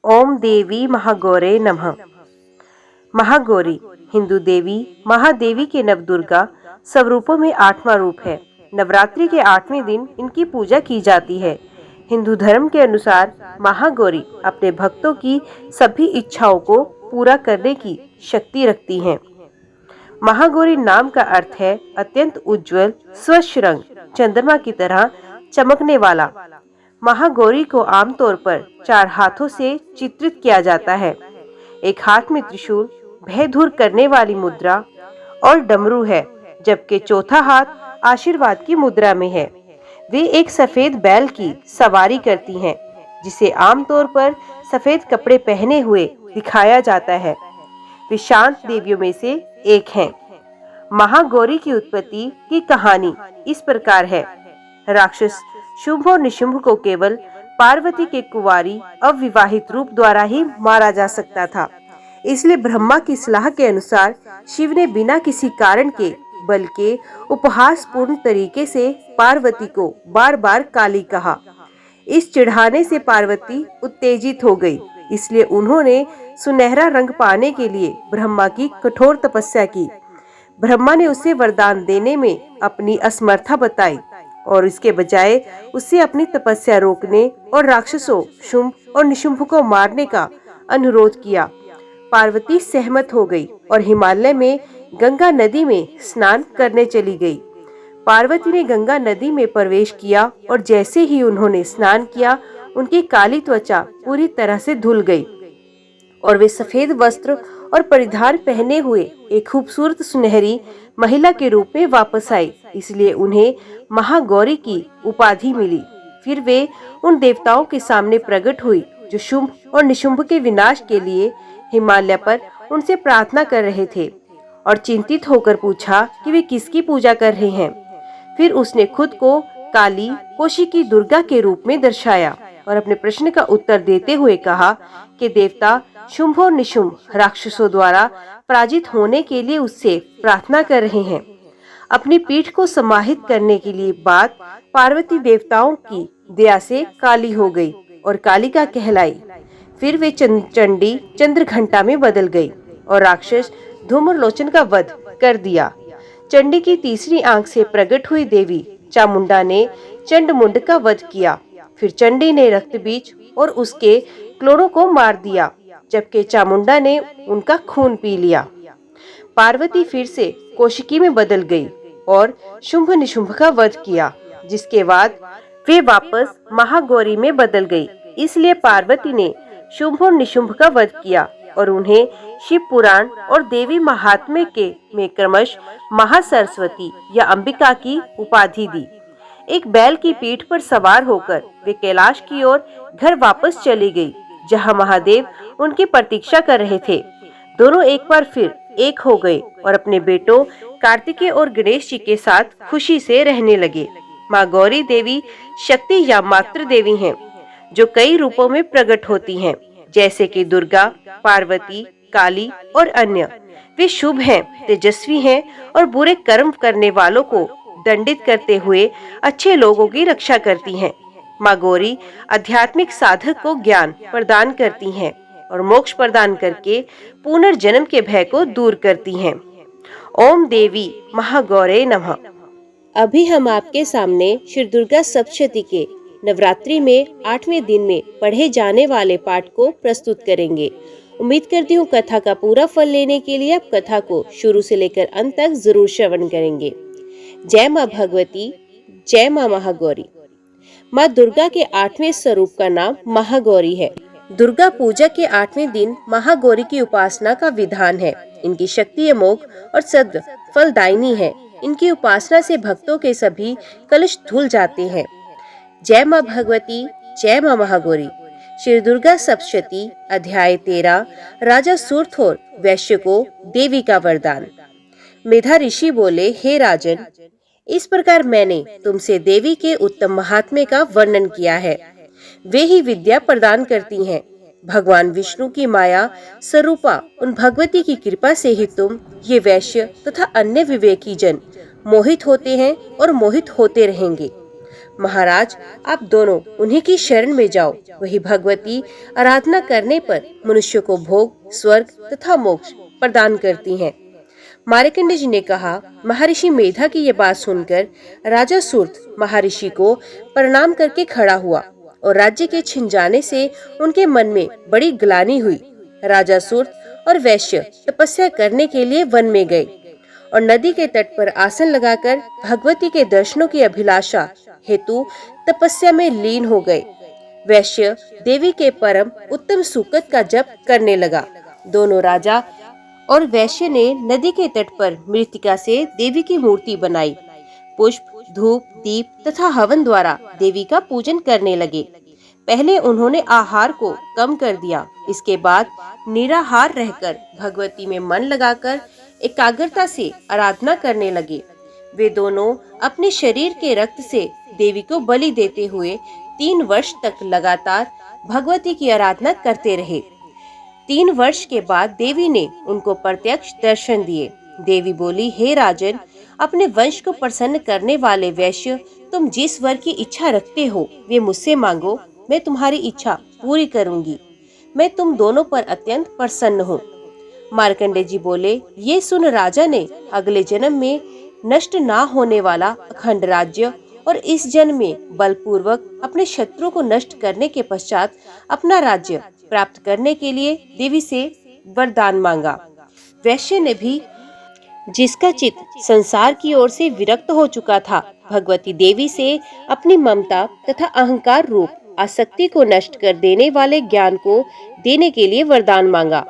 ओम देवी महागौरे नमः। महागौरी हिंदू देवी महादेवी के नवदुर्गा स्वरूपों में 8वां रूप है। नवरात्रि के 8वें दिन इनकी पूजा की जाती है। हिंदू धर्म के अनुसार महागौरी अपने भक्तों की सभी इच्छाओं को पूरा करने की शक्ति रखती हैं। महागौरी नाम का अर्थ है अत्यंत उज्जवल, स्वच्छ रंग, चंद्रमा की तरह चमकने वाला। महागौरी को आमतौर पर 4 हाथों से चित्रित किया जाता है। एक हाथ में त्रिशूल, भय दूर करने वाली मुद्रा और डमरू है, जबकि चौथा हाथ आशीर्वाद की मुद्रा में है। वे एक सफेद बैल की सवारी करती हैं, जिसे आमतौर पर सफेद कपड़े पहने हुए दिखाया जाता है। वे शांत देवियों में से एक हैं। महागौरी की उत्पत्ति की कहानी इस प्रकार है। राक्षस शुंभ और निशुंभ को केवल पार्वती के कुंवारी अविवाहित रूप द्वारा ही मारा जा सकता था। इसलिए ब्रह्मा की सलाह के अनुसार शिव ने बिना किसी कारण के बल्कि उपहासपूर्ण तरीके से पार्वती को बार बार काली कहा। इस चिढ़ाने से पार्वती उत्तेजित हो गई। इसलिए उन्होंने सुनहरा रंग पाने के लिए ब्रह्मा की कठोर तपस्या की। ब्रह्मा ने उसे वरदान देने में अपनी असमर्था बताई और इसके बजाय उससे अपनी तपस्या रोकने और राक्षसों शुंभ और निशुंभ को मारने का अनुरोध किया। पार्वती सहमत हो गई और हिमालय में गंगा नदी में स्नान करने चली गई। पार्वती ने गंगा नदी में प्रवेश किया और जैसे ही उन्होंने स्नान किया, उनकी काली त्वचा पूरी तरह से धुल गई और वे सफेद वस्त्र और परिधान पहने हुए एक खूबसूरत सुनहरी महिला के रूप में वापस आई। इसलिए उन्हें महागौरी की उपाधि मिली। फिर वे उन देवताओं के सामने प्रकट हुई जो शुंभ और निशुंभ के विनाश के लिए हिमालय पर उनसे प्रार्थना कर रहे थे, और चिंतित होकर पूछा कि वे किसकी पूजा कर रहे हैं। फिर उसने खुद को काली कौशिकी दुर्गा के रूप में दर्शाया और अपने प्रश्न का उत्तर देते हुए कहा कि देवता शुंभ और निशुंभ राक्षसों द्वारा पराजित होने के लिए उससे प्रार्थना कर रहे हैं। अपनी पीठ को समाहित करने के लिए बात पार्वती देवताओं की दया से काली हो गई और कालिका कहलाई। फिर वे चंडी चंद्रघंटा में बदल गई और राक्षस धूम्रलोचन का वध कर दिया। चंडी की तीसरी आंख से प्रकट हुई देवी चामुंडा ने चंडमुंड का वध किया। फिर चंडी ने रक्तबीज और उसके क्लोरों को मार दिया, जबकि चामुंडा ने उनका खून पी लिया। पार्वती फिर से कौशिकी में बदल गई और शुंभ निशुंभ का वध किया, जिसके बाद वे वापस महागौरी में बदल गई। इसलिए पार्वती ने शुंभ और निशुंभ का वध किया और उन्हें शिव पुराण और देवी महात्म्य के में क्रमश महासरस्वती या अंबिका की उपाधि दी। एक बैल की पीठ पर सवार होकर वे कैलाश की ओर घर वापस चली गई, जहां महादेव उनकी प्रतीक्षा कर रहे थे। दोनों एक बार फिर एक हो गए और अपने बेटों कार्तिकेय और गणेश जी के साथ खुशी से रहने लगे। माँ गौरी देवी शक्ति या मातृ देवी हैं, जो कई रूपों में प्रकट होती हैं, जैसे कि दुर्गा, पार्वती, काली और अन्य। वे शुभ हैं, तेजस्वी हैं और बुरे कर्म करने वालों को दंडित करते हुए अच्छे लोगों की रक्षा करती हैं। माँ गौरी आध्यात्मिक साधक को ज्ञान प्रदान करती हैं और मोक्ष प्रदान करके पुनर्जन्म के भय को दूर करती हैं। ओम देवी महागौरे नमः। अभी हम आपके सामने श्री दुर्गा सप्तशती के नवरात्रि में 8वें दिन में पढ़े जाने वाले पाठ को प्रस्तुत करेंगे। उम्मीद करती हूँ कथा का पूरा फल लेने के लिए आप कथा को शुरू से लेकर अंत तक जरूर श्रवण करेंगे। जय माँ भगवती, जय माँ महागौरी। माँ दुर्गा के 8वें स्वरूप का नाम महागौरी है। दुर्गा पूजा के 8वें दिन महागौरी की उपासना का विधान है। इनकी शक्ति अमोघ और सद फलदायिनी है। इनकी उपासना से भक्तों के सभी कलश धुल जाते हैं। जय माँ भगवती, जय माँ महागौरी। श्री दुर्गा सप्तशती अध्याय 13। राजा सूरथोर वैश्य को देवी का वरदान। मेधा ऋषि बोले, हे राजन, इस प्रकार मैंने तुमसे देवी के उत्तम महात्म्य का वर्णन किया है। वे ही विद्या प्रदान करती हैं। भगवान विष्णु की माया स्वरूपा उन भगवती की कृपा से ही तुम ये वैश्य तथा अन्य विवेकी जन मोहित होते हैं और मोहित होते रहेंगे। महाराज, आप दोनों उन्हीं की शरण में जाओ। वही भगवती आराधना करने पर मनुष्य को भोग, स्वर्ग तथा मोक्ष प्रदान करती हैं। मार्कंडेय जी ने कहा, महर्षि मेधा की यह बात सुनकर राजा सूर्त महर्षि को प्रणाम करके खड़ा हुआ और राज्य के छिन जाने से उनके मन में बड़ी ग्लानि हुई। राजा सूर्त और वैश्य तपस्या करने के लिए वन में गए और नदी के तट पर आसन लगाकर भगवती के दर्शनों की अभिलाषा हेतु तपस्या में लीन हो गए। वैश्य देवी के परम उत्तम सुकत का जप करने लगा। दोनों राजा और वैश्य ने नदी के तट पर मृत्तिका से देवी की मूर्ति बनाई। पुष्प, धूप, दीप तथा हवन द्वारा देवी का पूजन करने लगे। पहले उन्होंने आहार को कम कर दिया। इसके बाद निराहार रहकर भगवती में मन लगाकर एकाग्रता से आराधना करने लगे। वे दोनों अपने शरीर के रक्त से देवी को बलि देते हुए 3 वर्ष तक लगातार भगवती की आराधना करते रहे। 3 वर्ष के बाद देवी ने उनको प्रत्यक्ष दर्शन दिए। देवी बोली, हे राजन, अपने वंश को प्रसन्न करने वाले वैश्य, तुम जिस वर की इच्छा रखते हो वे मुझसे मांगो, मैं तुम्हारी इच्छा पूरी करूंगी। मैं तुम दोनों पर अत्यंत प्रसन्न हूँ। मार्कंडेय जी बोले, ये सुन राजा ने अगले जन्म में नष्ट ना होने वाला अखंड राज्य और इस जन्म में बलपूर्वक अपने शत्रु को नष्ट करने के पश्चात अपना राज्य प्राप्त करने के लिए देवी से वरदान मांगा। वैश्य ने भी, जिसका चित्त संसार की ओर से विरक्त हो चुका था, भगवती देवी से अपनी ममता तथा अहंकार रूप आसक्ति को नष्ट कर देने वाले ज्ञान को देने के लिए वरदान मांगा।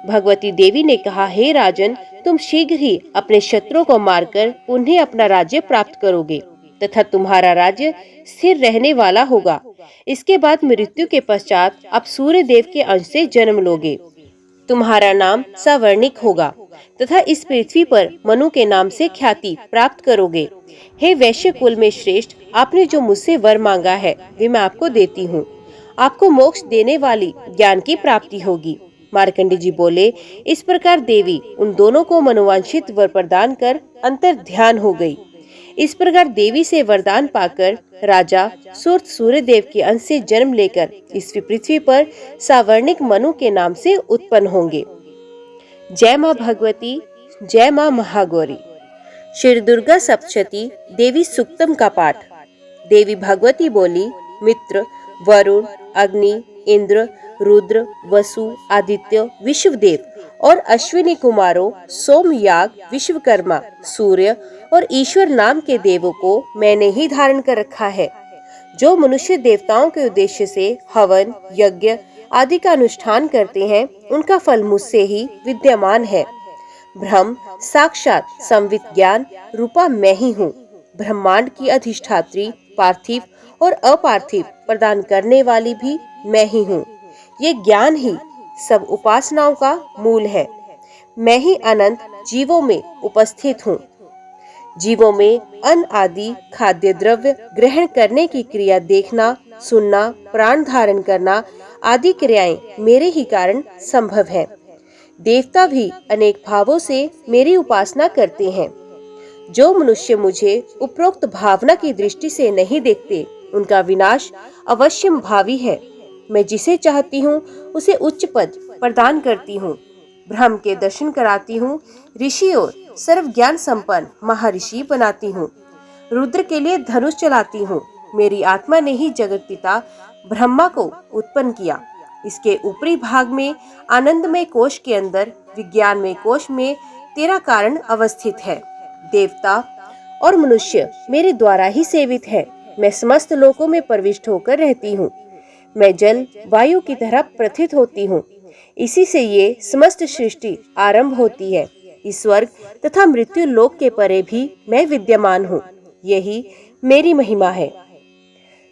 भगवती देवी ने कहा, हे राजन, तुम शीघ्र ही अपने शत्रु को मारकर उन्हें अपना राज्य प्राप्त करोगे तथा तुम्हारा राज्य स्थिर रहने वाला होगा। इसके बाद मृत्यु के पश्चात आप सूर्य देव के अंश से जन्म लोगे। तुम्हारा नाम सवर्णिक होगा तथा इस पृथ्वी पर मनु के नाम से ख्याति प्राप्त करोगे। हे वैश्य कुल में श्रेष्ठ, आपने जो मुझसे वर मांगा है वे मैं आपको देती हूँ। आपको मोक्ष देने वाली ज्ञान की प्राप्ति होगी। मार्कंडेय जी बोले, इस प्रकार देवी उन दोनों को मनोवांछित वर प्रदान कर अंतर ध्यान हो गई। इस प्रकार देवी से वरदान पाकर राजा सूर्त सूर्य देव के अंश से जन्म लेकर इस पृथ्वी पर सावर्णिक मनु के नाम से उत्पन्न होंगे। जय माँ भगवती, जय माँ महागौरी। श्री दुर्गा सप्तशती देवी सुक्तम का पाठ। देवी भगवती बोली, मित्र, वरुण, अग्नि, इंद्र, रुद्र, वसु, आदित्य, विश्वदेव और अश्विनी कुमारों, सोमयाग, विश्वकर्मा, सूर्य और ईश्वर नाम के देवों को मैंने ही धारण कर रखा है। जो मनुष्य देवताओं के उद्देश्य से हवन, यज्ञ आदि का अनुष्ठान करते हैं, उनका फल मुझसे ही विद्यमान है। ब्रह्म साक्षात संवित ज्ञान रूपा मैं ही हूँ। ब्रह्मांड की अधिष्ठात्री, पार्थिव और अपार्थिव प्रदान करने वाली भी मैं ही हूँ। ये ज्ञान ही सब उपासनाओं का मूल है। मैं ही अनंत जीवों में उपस्थित हूँ। जीवों में अन्न आदि खाद्य द्रव्य ग्रहण करने की क्रिया देखना, सुनना, प्राण धारण करना आदि क्रियाएं मेरे ही कारण संभव है। देवता भी अनेक भावों से मेरी उपासना करते हैं। जो मनुष्य मुझे उपरोक्त भावना की दृष्टि से नहीं देखते, उनका विनाश अवश्यम भावी है। मैं जिसे चाहती हूँ उसे उच्च पद प्रदान करती हूँ, ब्रह्म के दर्शन कराती हूँ, ऋषि और सर्व ज्ञान संपन्न महर्षि बनाती हूँ, रुद्र के लिए धनुष चलाती हूँ। मेरी आत्मा ने ही जगत पिता ब्रह्मा को उत्पन्न किया। इसके ऊपरी भाग में आनंदमय कोश के अंदर विज्ञानमय कोश में तेरा कारण अवस्थित है। देवता और मनुष्य मेरे द्वारा ही सेवित है। मैं समस्त लोकों में प्रविष्ट होकर रहती हूँ। मैं जल वायु की तरह प्रथित होती हूँ। इसी से ये समस्त सृष्टि आरंभ होती है। इस स्वर्ग तथा मृत्यु लोक के परे भी मैं विद्यमान हूँ। यही मेरी महिमा है।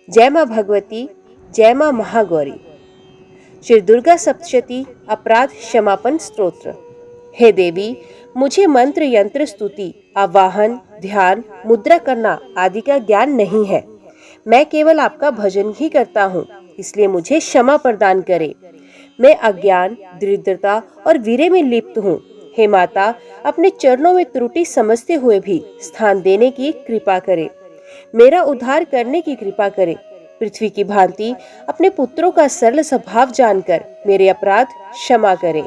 जय माँ भगवती, जय माँ महागौरी। श्री दुर्गा सप्तशती अपराध क्षमापन स्तोत्र। हे देवी, मुझे मंत्र, यंत्र, स्तुति, आवाहन, ध्यान, मुद्रा करना आदि का ज्ञान नहीं है। मैं केवल आपका भजन ही करता हूँ, इसलिए मुझे क्षमा प्रदान करे। मैं अज्ञान, दरिद्रता और वीर्य में लिप्त हूँ। हे माता, अपने चरणों में त्रुटि समझते हुए भी स्थान देने की कृपा करे। मेरा उद्धार करने की कृपा करें। पृथ्वी की भांति अपने पुत्रों का सरल स्वभाव जानकर मेरे अपराध क्षमा करें।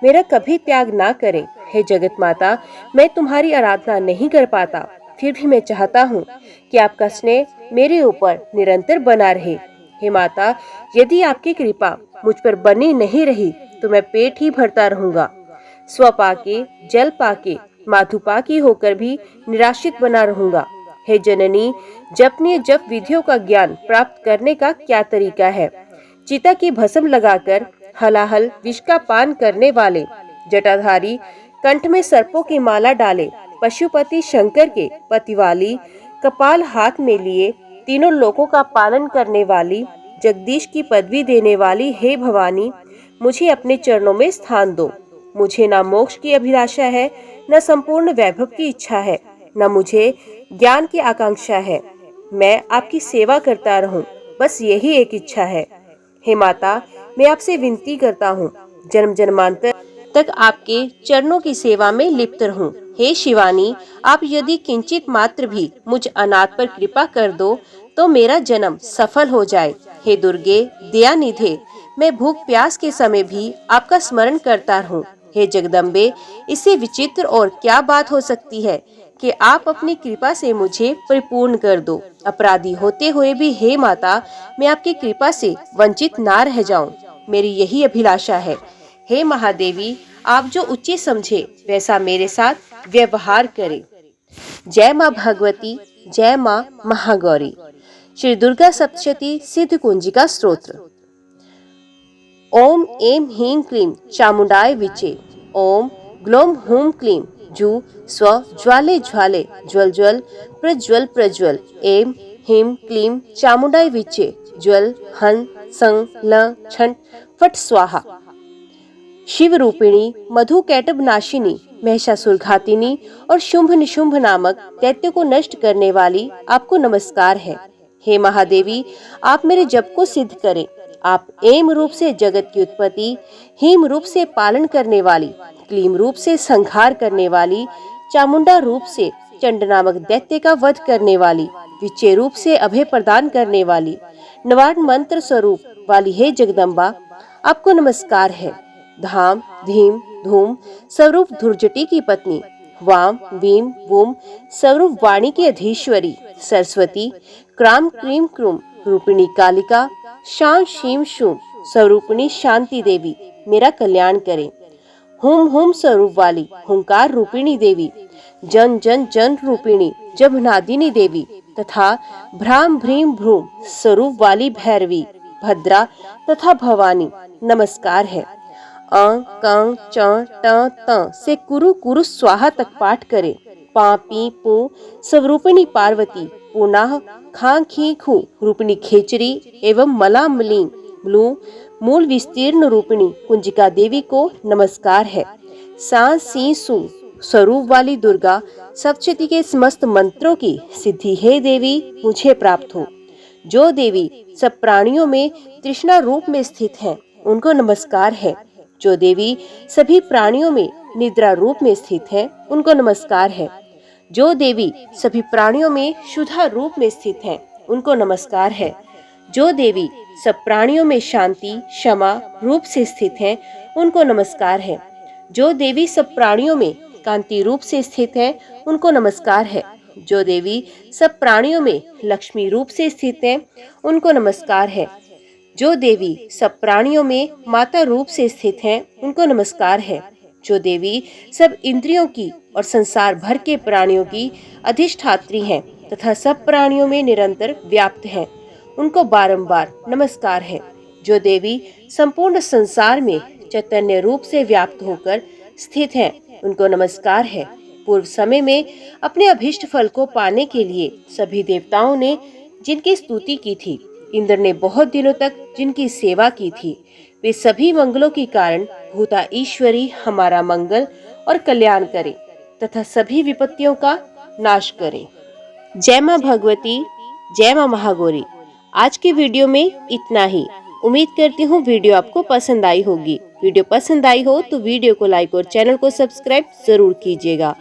मेरा कभी त्याग ना करें। हे जगत माता, मैं तुम्हारी आराधना नहीं कर पाता, फिर भी मैं चाहता हूँ कि आपका स्नेह मेरे ऊपर निरंतर बना रहे। हे माता, यदि आपकी कृपा मुझ पर बनी नहीं रही तो मैं पेट ही भरता रहूंगा। स्व पाके, जल पाके, माधुपाकी होकर भी निराशित बना रहूंगा। हे जननी, जपनीय जप विधियों का ज्ञान प्राप्त करने का क्या तरीका है? चिता की भस्म लगाकर हलाहल विष का पान करने वाले, जटाधारी, कंठ में सर्पों की माला डाले, पशुपति शंकर के पतिवाली, कपाल हाथ में लिए, तीनों लोकों का पालन करने वाली, जगदीश की पदवी देने वाली, हे भवानी, मुझे अपने चरणों में स्थान दो। मुझे न मोक्ष की अभिलाषा है, न संपूर्ण वैभव की इच्छा है, न मुझे ज्ञान की आकांक्षा है। मैं आपकी सेवा करता रहूं, बस यही एक इच्छा है। हे माता, मैं आपसे विनती करता हूँ, जन्म जन्मांतर तक आपके चरणों की सेवा में लिप्त रहूं। हे शिवानी, आप यदि किंचित मात्र भी मुझ अनाथ पर कृपा कर दो तो मेरा जन्म सफल हो जाए। हे दुर्गे दयानिधे, मैं भूख प्यास के समय भी आपका स्मरण करता रहूं। हे जगदम्बे, इससे विचित्र और क्या बात हो सकती है कि आप अपनी कृपा से मुझे परिपूर्ण कर दो। अपराधी होते हुए भी हे माता, मैं आपकी कृपा से वंचित ना रह जाऊं, मेरी यही अभिलाषा है। हे महादेवी, आप जो उचित समझे वैसा मेरे साथ व्यवहार करें। जय माँ भगवती, जय माँ महागौरी। श्री दुर्गा सप्तशती सिद्ध कुंजिका स्तोत्र। ओम ऐं ह्रीं क्लीं चामुंडाय विचे। ओम ग्लौं हूं क्लीं जू स्व ज्वाले ज्वाले ज्वल ज्वल प्रज्वल प्रज्वल। ऐं ह्रीं क्लीं चामुंडाय विचे। ज्वल हं सं ल छंट फट स्वाहा। शिव रूपिणी, मधु कैटभ नाशिनी, महिषासुर घातिनी और शुंभ निशुंभ नामक दैत्य को नष्ट करने वाली आपको नमस्कार है। हे महादेवी, आप मेरे जप को सिद्ध करें। आप ऐं रूप से जगत की उत्पत्ति, ह्रीं रूप से पालन करने वाली, क्लीं रूप से संहार करने वाली, चामुंडा रूप से चंड नामक दैत्य का वध करने वाली, विचे रूप से अभय प्रदान करने वाली, नवार्ण मंत्र स्वरूप वाली हे जगदम्बा, आपको नमस्कार है। धाम धीम धूम स्वरूप धुर्जटी की पत्नी, वाम वीम वूम स्वरूप वाणी की अधीश्वरी, सरस्वती, क्राम क्रीम क्रूम रूपिणी कालिका, शाम शीम शूम स्वरूपिणी शांति देवी, मेरा कल्याण करें। हुम हुम स्वरूप वाली हुंकार रूपिणी देवी, जन जन जन रूपिणी जभनादिनी देवी तथा भ्राम भ्रीम भ्रूम स्वरूप वाली भैरवी, भद्रा तथा भवानी, नमस्कार है। अ क च ट त से कुरु कुरु स्वाहा तक पाठ करें। पा पी पू स्वरूपिणी पार्वती, पुनः खां खी खू रूपिणी खेचरी एवं मला मलिंग ब्लू मूल विस्तीर्ण रूपिणी कुंजिका देवी को नमस्कार है। सा सी सु स्वरूप वाली दुर्गा सप्तशती के समस्त मंत्रों की सिद्धि हे देवी मुझे प्राप्त हो। जो देवी सब प्राणियों में तृष्णा रूप में स्थित हैं, उनको नमस्कार है। जो देवी सभी प्राणियों में निद्रा रूप में स्थित है, उनको नमस्कार है। जो देवी सभी प्राणियों में शुद्धा रूप में स्थित है, उनको नमस्कार है। जो देवी सब प्राणियों में शांति क्षमा रूप से स्थित है, उनको नमस्कार है। जो देवी सब प्राणियों में कांति रूप से स्थित है, उनको नमस्कार है। जो देवी सब प्राणियों में लक्ष्मी रूप से स्थित है, उनको नमस्कार है। जो देवी सब प्राणियों में माता रूप से स्थित हैं, उनको नमस्कार है। जो देवी सब इंद्रियों की और संसार भर के प्राणियों की अधिष्ठात्री हैं तथा सब प्राणियों में निरंतर व्याप्त हैं, उनको बारंबार नमस्कार है। जो देवी संपूर्ण संसार में चैतन्य रूप से व्याप्त होकर स्थित हैं, उनको नमस्कार है। पूर्व समय में अपने अभिष्ट फल को पाने के लिए सभी देवताओं ने जिनकी स्तुति की थी, इंद्र ने बहुत दिनों तक जिनकी सेवा की थी, वे सभी मंगलों के कारण भूता ईश्वरी हमारा मंगल और कल्याण करें तथा सभी विपत्तियों का नाश करें। जय माँ भगवती, जय माँ महागौरी। आज के वीडियो में इतना ही। उम्मीद करती हूँ वीडियो आपको पसंद आई होगी। वीडियो पसंद आई हो तो वीडियो को लाइक और चैनल को सब्सक्राइब जरूर कीजिएगा।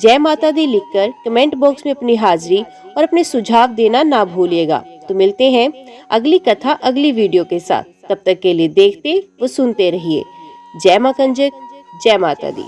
जय माता दी लिखकर कमेंट बॉक्स में अपनी हाजिरी और अपने सुझाव देना ना भूलिएगा। तो मिलते हैं अगली कथा अगली वीडियो के साथ। तब तक के लिए देखते व सुनते रहिए। जय मां कंजक, जय माता दी।